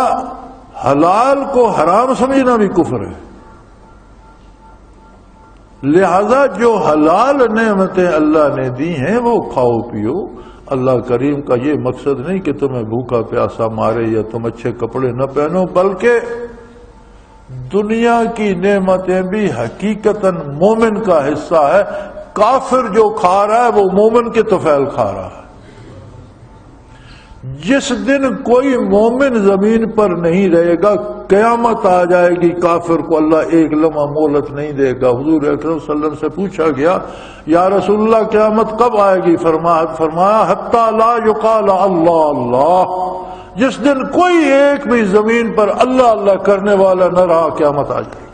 حلال کو حرام سمجھنا بھی کفر ہے. لہذا جو حلال نعمتیں اللہ نے دی ہیں وہ کھاؤ پیو. اللہ کریم کا یہ مقصد نہیں کہ تمہیں بھوکا پیاسا مارے یا تم اچھے کپڑے نہ پہنو، بلکہ دنیا کی نعمتیں بھی حقیقتاً مومن کا حصہ ہے. کافر جو کھا رہا ہے وہ مومن کے طفیل کھا رہا ہے. جس دن کوئی مومن زمین پر نہیں رہے گا، قیامت آ جائے گی، کافر کو اللہ ایک لمحہ مہلت نہیں دے گا۔ حضور اکرم صلی اللہ علیہ وسلم سے پوچھا گیا یا رسول اللہ قیامت کب آئے گی؟ فرمایا حتی لا یقال اللہ اللہ، جس دن کوئی ایک بھی زمین پر اللہ اللہ کرنے والا نہ رہا، قیامت آ جائے گی۔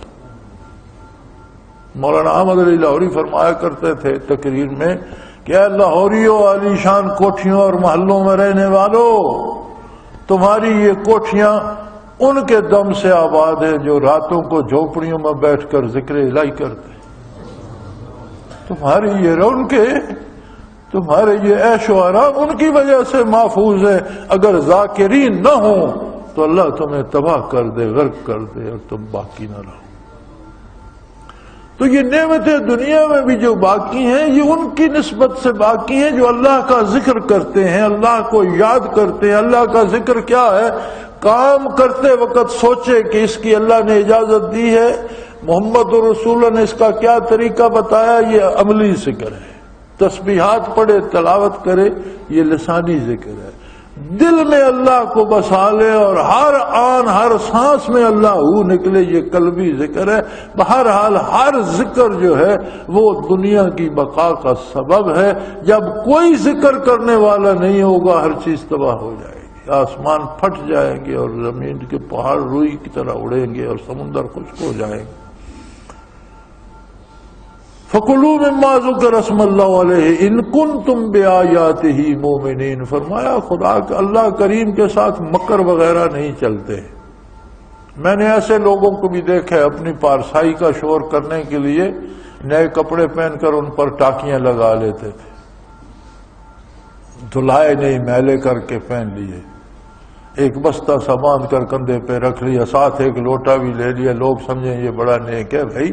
مولانا احمد علی لاہوری فرمایا کرتے تھے تقریر میں کہ اے لاہوریوں، عالی شان کوٹھیوں اور محلوں میں رہنے والوں، تمہاری یہ کوٹھیاں ان کے دم سے آباد ہیں جو راتوں کو جھوپڑیوں میں بیٹھ کر ذکر الہی کرتے ہیں۔ تمہاری یہ رونقیں، تمہارے یہ عیش و آرام ان کی وجہ سے محفوظ ہے۔ اگر ذاکرین نہ ہوں تو اللہ تمہیں تباہ کر دے، غرق کر دے، اور تم باقی نہ رہو۔ تو یہ نعمتیں دنیا میں بھی جو باقی ہیں، یہ ان کی نسبت سے باقی ہیں جو اللہ کا ذکر کرتے ہیں، اللہ کو یاد کرتے ہیں۔ اللہ کا ذکر کیا ہے؟ کام کرتے وقت سوچے کہ اس کی اللہ نے اجازت دی ہے، محمد رسول اللہ نے اس کا کیا طریقہ بتایا، یہ عملی ذکر ہے۔ تسبیحات پڑھے، تلاوت کرے، یہ لسانی ذکر ہے۔ دل میں اللہ کو بسا لے اور ہر آن ہر سانس میں اللہ ہو نکلے، یہ قلبی ذکر ہے۔ بہرحال ہر ذکر جو ہے وہ دنیا کی بقا کا سبب ہے۔ جب کوئی ذکر کرنے والا نہیں ہوگا، ہر چیز تباہ ہو جائے گی، آسمان پھٹ جائیں گے اور زمین کے پہاڑ روئی کی طرح اڑیں گے اور سمندر خشک ہو جائیں گے۔ فَكُلُوا مِمَّا ذُكِرَ اسْمُ اللَّهِ عَلَيْهِ إِن كُنتُم بِآيَاتِهِ مُؤْمِنِينَ۔ فرمایا خدا کہ اللہ کریم کے ساتھ مکر وغیرہ نہیں چلتے۔ میں نے ایسے لوگوں کو بھی دیکھا ہے اپنی پارسائی کا شور کرنے کے لیے نئے کپڑے پہن کر ان پر ٹاکیاں لگا لیتے تھے، دھلائے نہیں، میلے کر کے پہن لیے، ایک بستہ سا باندھ کر کندھے پہ رکھ لیا، ساتھ ایک لوٹا بھی لے لیا، لوگ سمجھیں یہ بڑا نیک ہے۔ بھائی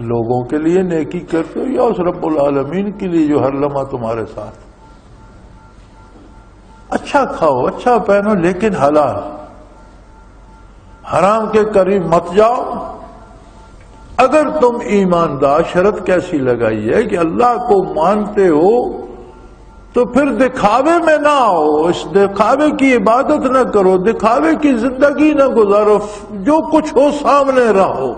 لوگوں کے لیے نیکی کرتے ہو یا اس رب العالمین کے لیے جو ہر لمحہ تمہارے ساتھ؟ اچھا کھاؤ، اچھا پہنو، لیکن حلال، حرام کے قریب مت جاؤ۔ اگر تم ایماندار، شرط کیسی لگائی ہے کہ اللہ کو مانتے ہو تو پھر دکھاوے میں نہ آؤ، اس دکھاوے کی عبادت نہ کرو، دکھاوے کی زندگی نہ گزارو، جو کچھ ہو سامنے رہو۔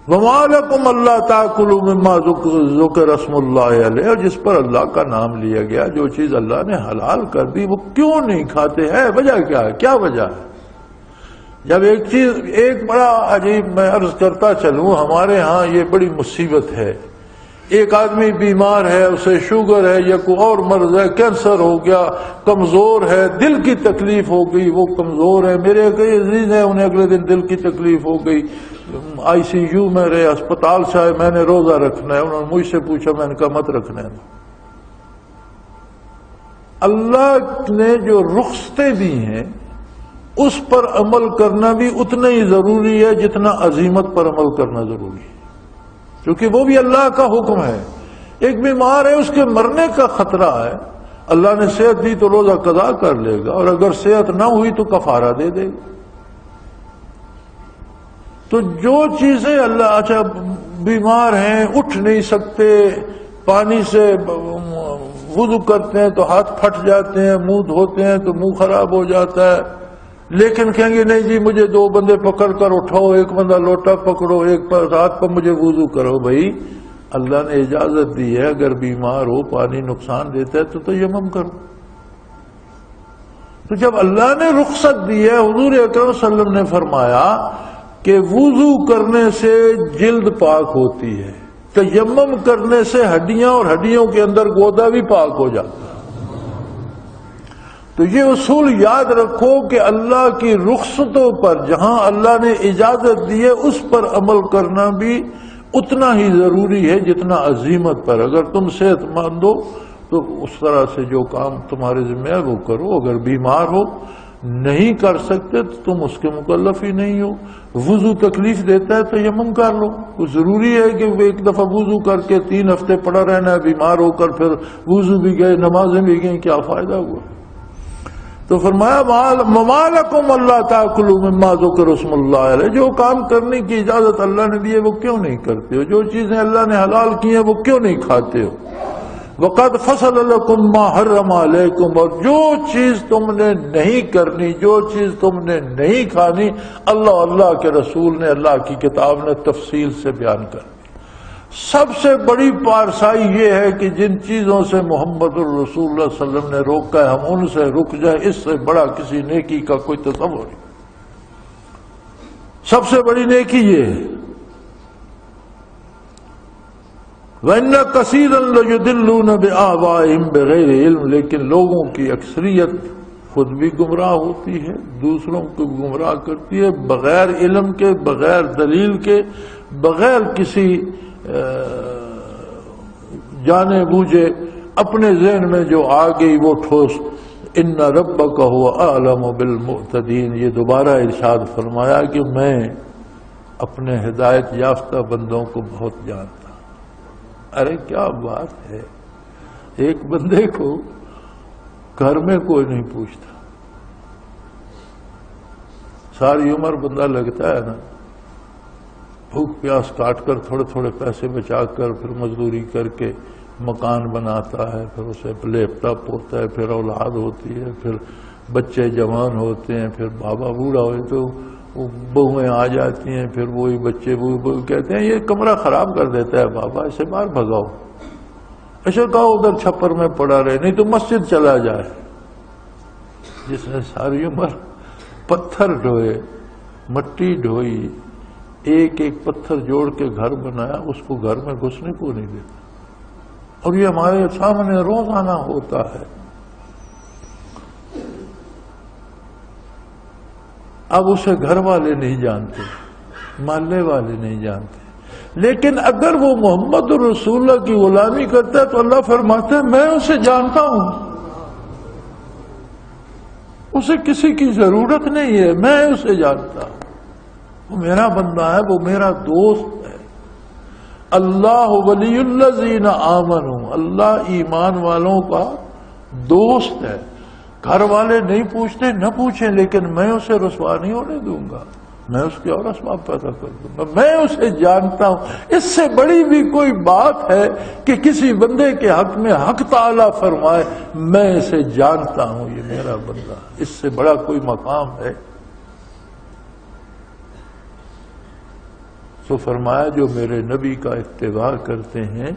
وَمَا لَكُمْ أَلَّا تَأْكُلُوا مِمَّا ذُكِرَ اسْمُ اللَّهِ عَلَيْهِ، اور جس پر اللہ کا نام لیا گیا، جو چیز اللہ نے حلال کر دی، وہ کیوں نہیں کھاتے ہیں؟ وجہ کیا ہے؟ کیا وجہ ہے؟ جب ایک چیز، ایک بڑا عجیب، میں عرض کرتا چلوں، ہمارے ہاں یہ بڑی مصیبت ہے۔ ایک آدمی بیمار ہے، اسے شوگر ہے یا کوئی اور مرض ہے، کینسر ہو گیا، کمزور ہے، دل کی تکلیف ہو گئی، وہ کمزور ہے۔ میرے کئی عزیز ہیں، انہیں اگلے دن دل کی تکلیف ہو گئی، آئی سی یو میں رہے، اسپتال سے آئے، میں نے روزہ رکھنا ہے، انہوں نے مجھ سے پوچھا، میں نے کہا مت رکھنا ہے۔ اللہ نے جو رخصتیں دی ہیں اس پر عمل کرنا بھی اتنا ہی ضروری ہے جتنا عزیمت پر عمل کرنا ضروری ہے، کیونکہ وہ بھی اللہ کا حکم ہے۔ ایک بیمار ہے، اس کے مرنے کا خطرہ ہے، اللہ نے صحت دی تو روزہ قضا کر لے گا، اور اگر صحت نہ ہوئی تو کفارہ دے دے گا۔ تو جو چیزیں اللہ، اچھا بیمار ہیں، اٹھ نہیں سکتے، پانی سے وضو کرتے ہیں تو ہاتھ پھٹ جاتے ہیں، منہ دھوتے ہیں تو منہ خراب ہو جاتا ہے، لیکن کہیں گے نہیں جی مجھے دو بندے پکڑ کر اٹھاؤ، ایک بندہ لوٹا پکڑو، ایک پر ہاتھ پر مجھے وضو کرو۔ بھائی اللہ نے اجازت دی ہے، اگر بیمار ہو، پانی نقصان دیتا ہے تو تیمم کرو۔ تو جب اللہ نے رخصت دی ہے، حضور اکرم صلی اللہ علیہ وسلم نے فرمایا کہ وضو کرنے سے جلد پاک ہوتی ہے، تیمم کرنے سے ہڈیاں اور ہڈیوں کے اندر گودا بھی پاک ہو جاتا ہے۔ تو یہ اصول یاد رکھو کہ اللہ کی رخصتوں پر جہاں اللہ نے اجازت دی ہے اس پر عمل کرنا بھی اتنا ہی ضروری ہے جتنا عزیمت پر۔ اگر تم صحت مند ہو تو اس طرح سے جو کام تمہارے ذمہ ہے وہ کرو، اگر بیمار ہو نہیں کر سکتے تو تم اس کے مکلف ہی نہیں ہو۔ وضو تکلیف دیتا ہے تو تیمم کر لو، ضروری ہے کہ وہ ایک دفعہ وضو کر کے 3 ہفتے پڑا رہنا ہے، بیمار ہو کر پھر وضو بھی گئے، نمازیں بھی گئیں، کیا فائدہ ہوا؟ تو فرمایا وَمَا لَكُمْ أَلَّا تَأْكُلُوا مِمَّا ذُكِرَ اسْمُ اللَّهِ عَلَيْهِ، جو کام کرنے کی اجازت اللہ نے دی ہے وہ کیوں نہیں کرتے ہو؟ جو چیزیں اللہ نے حلال کی ہیں وہ کیوں نہیں کھاتے ہو؟ وقد فصل لکم ما حرم علیکم، اور جو چیز تم نے نہیں کرنی، جو چیز تم نے نہیں کھانی، اللہ کے رسول نے، اللہ کی کتاب نے تفصیل سے بیان کر دی۔ سب سے بڑی پارسائی یہ ہے کہ جن چیزوں سے محمد الرسول اللہ صلی اللہ علیہ وسلم نے روکا ہے ہم ان سے رک جائیں، اس سے بڑا کسی نیکی کا کوئی تصور نہیں۔ سب سے بڑی نیکی یہ ہے۔ وَإِنَّ كَثِيرًا لَيُضِلُّونَ بِآبَائِهِمْ بِغَيْرِ علم، لیکن لوگوں کی اکثریت خود بھی گمراہ ہوتی ہے، دوسروں کو گمراہ کرتی ہے، بغیر علم کے، بغیر دلیل کے، بغیر کسی جانے بوجھے اپنے ذہن میں جو آ گئی وہ ٹھوس۔ ان ربک هو اعلم بالمعتدین، یہ دوبارہ ارشاد فرمایا کہ میں اپنے ہدایت یافتہ بندوں کو بہت جانتا۔ ارے کیا بات ہے، ایک بندے کو گھر میں کوئی نہیں پوچھتا، ساری عمر بندہ لگتا ہے نا، بھوک پیاس کاٹ کر تھوڑے تھوڑے پیسے بچا کر پھر مزدوری کر کے مکان بناتا ہے، پھر اسے لیپ ٹاپ ہوتا ہے، پھر اولاد ہوتی ہے، پھر بچے جوان ہوتے ہیں، پھر بابا بوڑھا ہوئے تو وہ بہویں آ جاتی ہیں، پھر وہی بچے بہو کہتے ہیں یہ کمرہ خراب کر دیتا ہے بابا، اسے باہر بھگاؤ، ایسے کہو ادھر چھپر میں پڑا رہے، نہیں تو مسجد چلا جائے۔ جس نے ساری عمر پتھر ڈھوئے، مٹی ڈھوئی، ایک ایک پتھر جوڑ کے گھر بنایا، اس کو گھر میں گھسنے کو نہیں دیتا، اور یہ ہمارے سامنے روزانہ ہوتا ہے۔ اب اسے گھر والے نہیں جانتے، محلے والے نہیں جانتے، لیکن اگر وہ محمد الرسول اللہ کی غلامی کرتا ہے تو اللہ فرماتا ہے میں اسے جانتا ہوں، اسے کسی کی ضرورت نہیں ہے، میں اسے جانتا ہوں، وہ میرا بندہ ہے، وہ میرا دوست ہے۔ اللہ ولی الذین آمنوا، اللہ ایمان والوں کا دوست ہے۔ گھر والے نہیں پوچھتے، نہ پوچھیں، لیکن میں اسے رسوا نہیں ہونے دوں گا، میں اس کے اور اسباب پیدا کر دوں گا، میں اسے جانتا ہوں۔ اس سے بڑی بھی کوئی بات ہے کہ کسی بندے کے حق میں حق تعالیٰ فرمائے میں اسے جانتا ہوں، یہ میرا بندہ، اس سے بڑا کوئی مقام ہے؟ تو فرمایا جو میرے نبی کا اتباع کرتے ہیں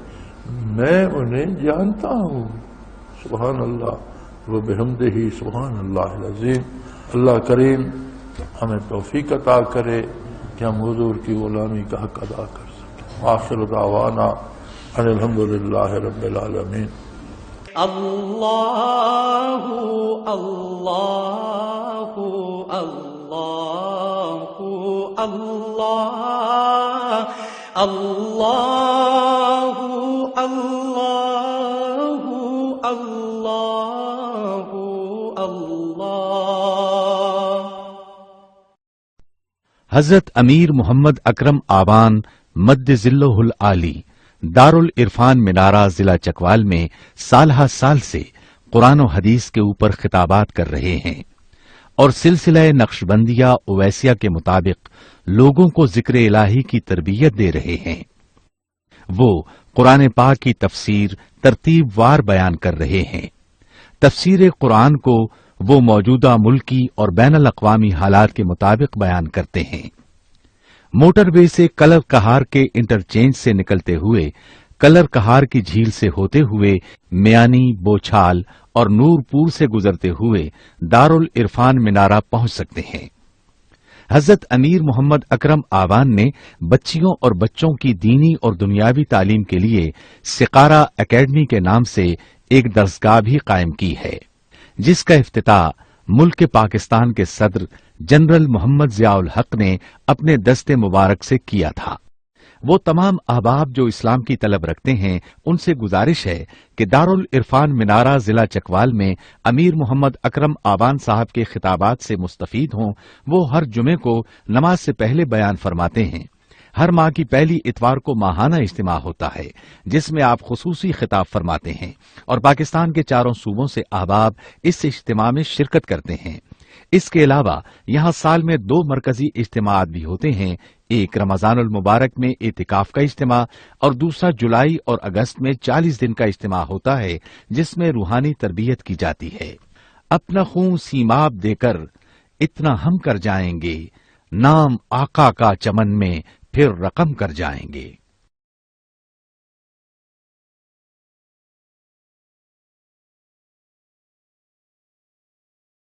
میں انہیں جانتا ہوں۔ سبحان اللہ وبحمدہ، سبحان اللہ العظیم۔ اللہ کریم ہمیں توفیق عطا کرے کہ ہم حضور کی غلامی کا حق ادا کر سکیں۔ آخر دعوانا ان الحمدللہ رب العالمین۔ اللہ اللہ اللہ اللہ اللہ اللہ اللہ اللہ۔ حضرت امیر محمد اکرم آوان مد ذلہ العالی دارالعرفان منارہ ضلع چکوال میں سالہ سال سے قرآن و حدیث کے اوپر خطابات کر رہے ہیں اور سلسلہ نقشبندیہ اویسیہ کے مطابق لوگوں کو ذکر الہی کی تربیت دے رہے ہیں۔ وہ قرآن پاک کی تفسیر ترتیب وار بیان کر رہے ہیں۔ تفسیر قرآن کو وہ موجودہ ملکی اور بین الاقوامی حالات کے مطابق بیان کرتے ہیں۔ موٹر وے سے کلر کہار کے انٹرچینج سے نکلتے ہوئے کلر کہار کی جھیل سے ہوتے ہوئے میانی، بوچھال اور نور پور سے گزرتے ہوئے دارالعرفان منارہ پہنچ سکتے ہیں۔ حضرت امیر محمد اکرم آوان نے بچیوں اور بچوں کی دینی اور دنیاوی تعلیم کے لیے سقارہ اکیڈمی کے نام سے ایک درسگاہ بھی قائم کی ہے، جس کا افتتاح ملک پاکستان کے صدر جنرل محمد ضیاء الحق نے اپنے دست مبارک سے کیا تھا۔ وہ تمام احباب جو اسلام کی طلب رکھتے ہیں ان سے گزارش ہے کہ دارالعرفان منارہ ضلع چکوال میں امیر محمد اکرم آوان صاحب کے خطابات سے مستفید ہوں۔ وہ ہر جمعے کو نماز سے پہلے بیان فرماتے ہیں۔ ہر ماہ کی پہلی اتوار کو ماہانہ اجتماع ہوتا ہے جس میں آپ خصوصی خطاب فرماتے ہیں اور پاکستان کے چاروں صوبوں سے احباب اس اجتماع میں شرکت کرتے ہیں۔ اس کے علاوہ یہاں سال میں 2 مرکزی اجتماعات بھی ہوتے ہیں، ایک رمضان المبارک میں اعتکاف کا اجتماع اور دوسرا جولائی اور اگست میں 40 دن کا اجتماع ہوتا ہے جس میں روحانی تربیت کی جاتی ہے۔ اپنا خون سیماب دے کر اتنا ہم کر جائیں گے، نام آقا کا چمن میں پھر رقم کر جائیں گے۔